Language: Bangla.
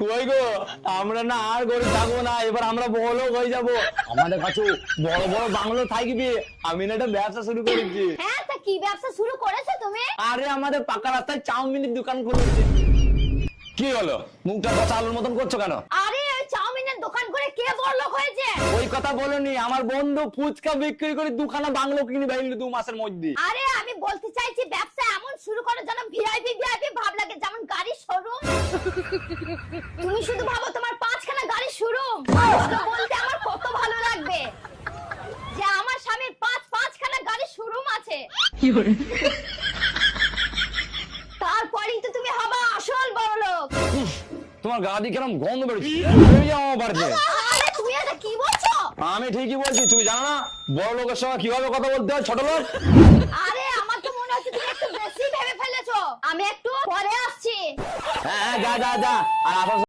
কই গো, আমরা না আর গরিব থাকবো না, এবার আমরা বড়লোক হয়ে যাবো। আমাদের কাছে বড় বড় বাংলো থাকবে। আমি না একটা ব্যবসা শুরু করেছি। হ্যাঁ, তা কি ব্যবসা শুরু করেছো তুমি? আরে আমাদের পাকা রাস্তায় চাউমিনের দোকান খুলেছে। কি হলো, মুখটা কথা আলুর মতন করছো কেন? আরে ওই চাউমিনের দোকান করে কে বড়লোক হয়েছে? ওই কথা বলনি, আমার বন্ধু ফুচকা বিক্রি করে দুখানা বাংলো কিনে ফেললো 2 মাসের মধ্যে। আরে আমি বলতে চাইছি ব্যবসা এমন শুরু করো যেন ভিআইপি ভিআইপি ভাব লাগে, যেমন গাড়ির শোরুম। তুমি শুধু ভাবো তোমার 5খানা গাড়ির শোরুম, বলতে আমার কত ভালো লাগবে যে আমার স্বামীর 5খানা গাড়ির শোরুম আছে। তারপরেই তো তুমি হবা আসল বড়লোক। তোমার গাড়ি কেরম গন্ধ বেরোচ্ছে, আমার বাড়িতে। আরে তুমি এটা কি বলছো? আমি ঠিকই বলছি, তুমি জানো না বড় লোকের সঙ্গে কিভাবে কথা বলতে হয় ছোট লোক? আরে আমার তো মনে হচ্ছে তুমি একটু বেশি ভেবে ফেলেছো। আমি একটু পরে আসছি। হ্যাঁ, যা যা যা। আর আসার